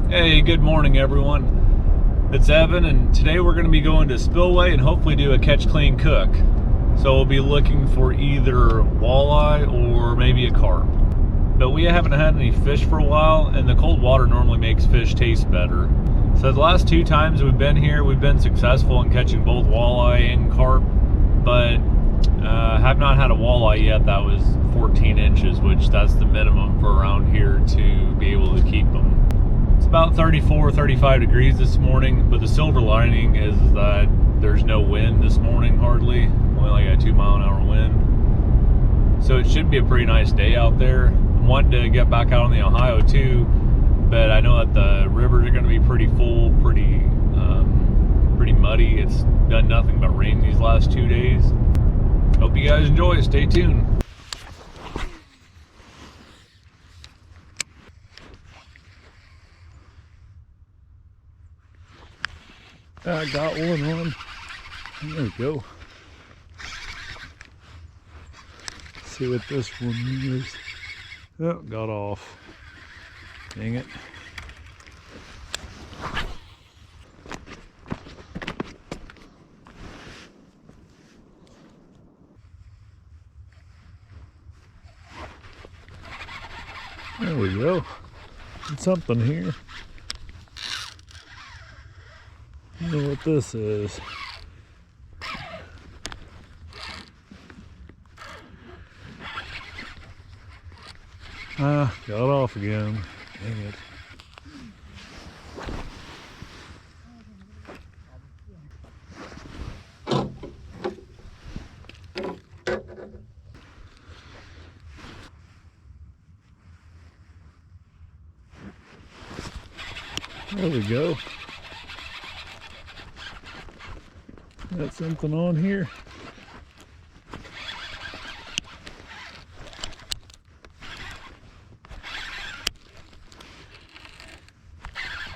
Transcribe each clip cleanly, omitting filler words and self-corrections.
Hey, good morning everyone. It's Evan and today we're going to be going to Spillway and hopefully do a catch, clean, cook. So we'll be looking for either walleye or maybe a carp. But we haven't had any fish for a while and the cold water normally makes fish taste better. So the last 2 times we've been here, we've been successful in catching both walleye and carp, but have not had a walleye yet that was 14 inches, which that's the minimum for around here to be able to keep them. It's about 34, 35 degrees this morning, but the silver lining is that there's no wind this morning hardly, only like a 2-mile-an-hour wind. So it should be a pretty nice day out there. I'm wanting to get back out on the Ohio too, but I know that the rivers are going to be pretty full, pretty muddy. It's done nothing but rain these last 2 days. Hope you guys enjoy. Stay tuned. I got one on. There we go. Let's see what this one is. Oh, got off. Dang it. There we go. Got something here. I don't know what this is. Got off again. Dang it. There we go. Got something on here.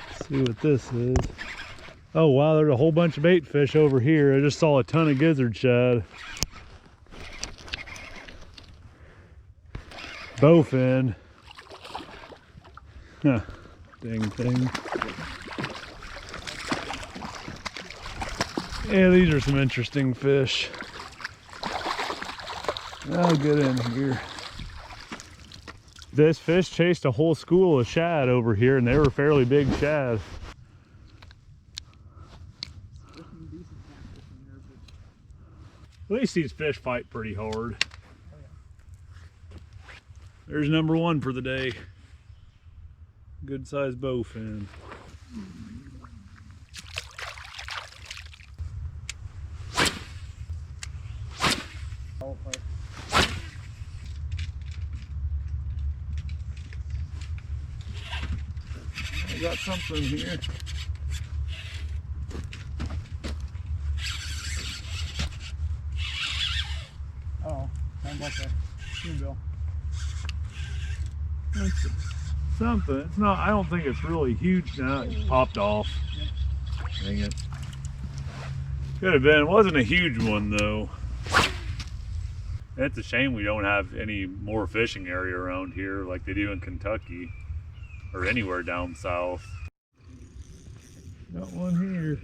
Let's see what this is. Oh wow, there's a whole bunch of bait fish over here. I just saw a ton of gizzard shad. Bowfin. Huh. Dang thing. Yeah, these are some interesting fish. I'll get in here. This fish chased a whole school of shad over here, and they were fairly big shad. At least these fish fight pretty hard. There's number 1 for the day. Good sized bowfin. I got something here. Oh, sounds like a spoonbill. That's something. It's not. I don't think it's really huge now. It popped off. Yep. Dang it. Could have been. It wasn't a huge one though. It's a shame we don't have any more fishing area around here like they do in Kentucky or anywhere down south. Got one here.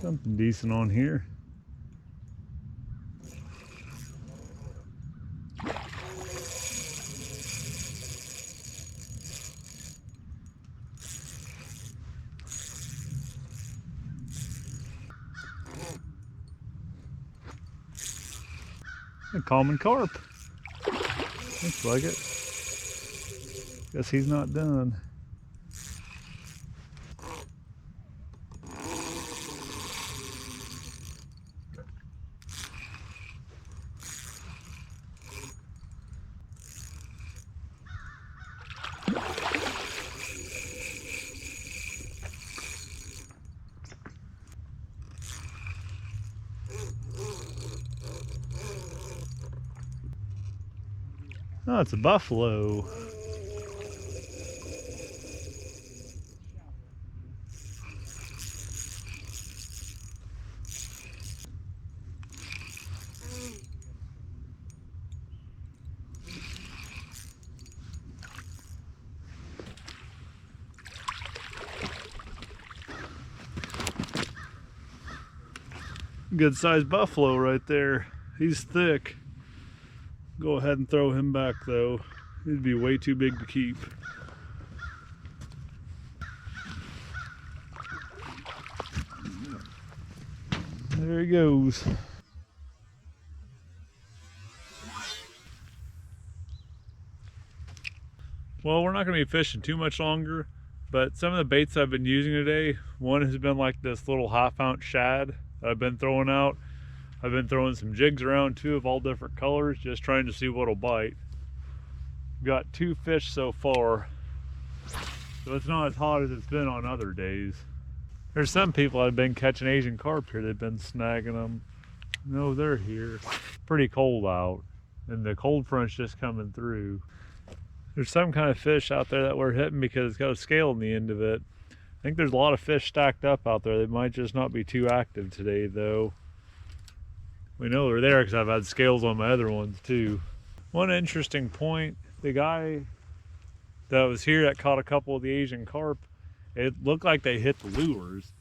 Something decent on here. A common carp. Looks like it. Guess he's not done. Oh, it's a buffalo. Good sized buffalo right there. He's thick. Go ahead and throw him back though. He'd be way too big to keep. There he goes. Well, we're not going to be fishing too much longer, but some of the baits I've been using today, one has been like this little 1/2 ounce shad that I've been throwing out. I've been throwing some jigs around too of all different colors, just trying to see what'll bite. Got 2 fish so far, so it's not as hot as it's been on other days. There's some people that have been catching Asian carp here. They've been snagging them. No, they're here. Pretty cold out, and the cold front's just coming through. There's some kind of fish out there that we're hitting because it's got a scale on the end of it. I think there's a lot of fish stacked up out there. They might just not be too active today though. We know they're there because I've had scales on my other ones too. One interesting point, the guy that was here that caught a couple of the Asian carp, it looked like they hit the lures.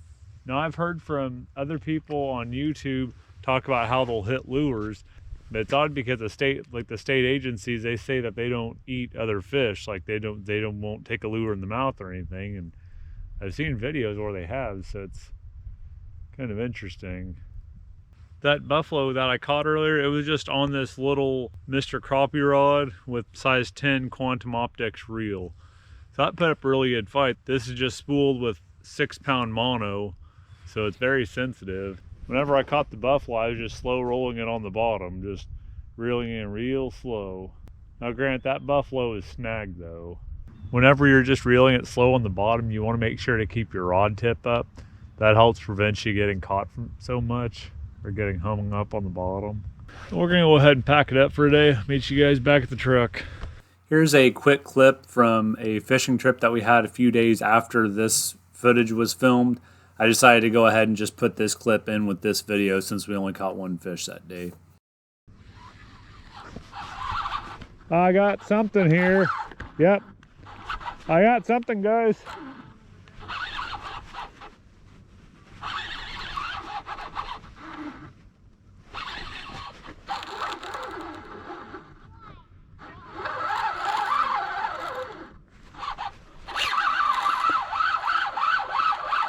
Now I've heard from other people on YouTube talk about how they'll hit lures, but it's odd because the state agencies, they say that they don't eat other fish, like they won't take a lure in the mouth or anything, and I've seen videos where they have, so it's kind of interesting. That buffalo that I caught earlier, it was just on this little Mr. Crappie rod with size 10 Quantum Optics reel. So that put up a really good fight. This is just spooled with 6-pound mono, so it's very sensitive. Whenever I caught the buffalo, I was just slow rolling it on the bottom, just reeling in real slow. Now granted, that buffalo is snagged though. Whenever you're just reeling it slow on the bottom, you want to make sure to keep your rod tip up. That helps prevent you getting caught from so much or getting hung up on the bottom. We're gonna go ahead and pack it up for today. Meet you guys back at the truck. Here's a quick clip from a fishing trip that we had a few days after this footage was filmed. I decided to go ahead and just put this clip in with this video since we only caught 1 fish that day. I got something here. Yep. I got something, guys.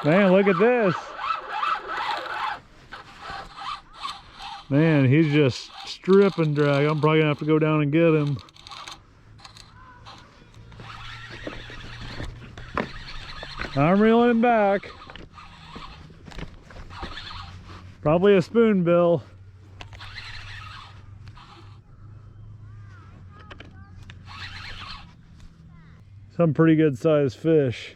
Man, look at this. Man, he's just stripping drag. I'm probably gonna have to go down and get him. I'm reeling him back. Probably a spoonbill. Some pretty good sized fish.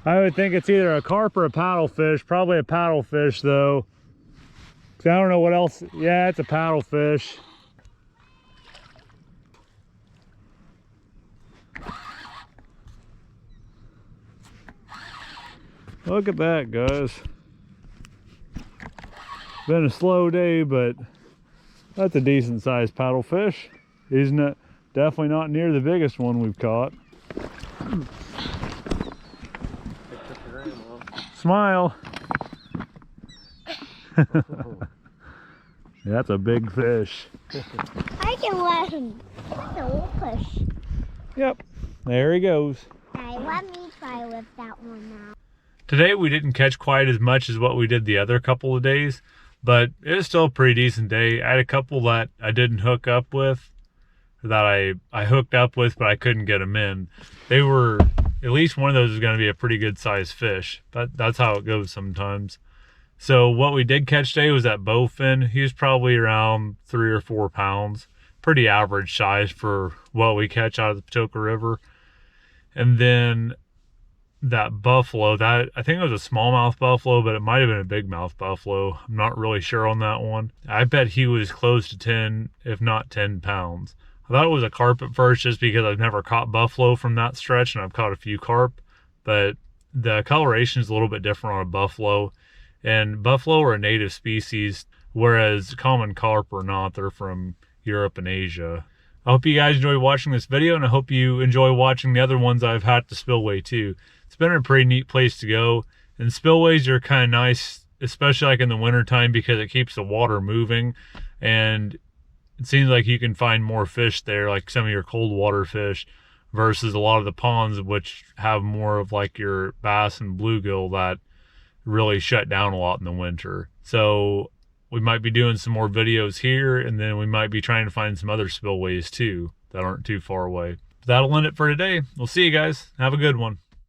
I would think it's either a carp or a paddlefish. Probably a paddlefish though. 'Cause I don't know what else. Yeah, it's a paddlefish. Look at that, guys. Been a slow day, but that's a decent sized paddlefish. He's not, definitely not near the biggest one we've caught. Smile. That's a big fish. I can let him. That's a little fish. Yep, there he goes. I let me try with that one now. Today we didn't catch quite as much as what we did the other couple of days, but it was still a pretty decent day. I had a couple that I didn't hook up with, that I hooked up with, but I couldn't get them in. They were, at least one of those is going to be a pretty good sized fish. That's how it goes sometimes. So what we did catch today was that bowfin. He was probably around 3 or 4 pounds. Pretty average size for what we catch out of the Patoka River. And then that buffalo, that I think it was a smallmouth buffalo, but it might have been a bigmouth buffalo. I'm not really sure on that one. I bet he was close to 10, if not 10 pounds. I thought it was a carp at first just because I've never caught buffalo from that stretch, and I've caught a few carp, but the coloration is a little bit different on a buffalo. And buffalo are a native species, whereas common carp are not. They're from Europe and Asia. I hope you guys enjoy watching this video, and I hope you enjoy watching the other ones I've had at the Spillway too. It's been a pretty neat place to go. And spillways are kind of nice, especially like in the wintertime, because it keeps the water moving, and it seems like you can find more fish there, like some of your cold water fish, versus a lot of the ponds, which have more of like your bass and bluegill that really shut down a lot in the winter. So we might be doing some more videos here, and then we might be trying to find some other spillways too that aren't too far away. That'll end it for today. We'll see you guys. Have a good one.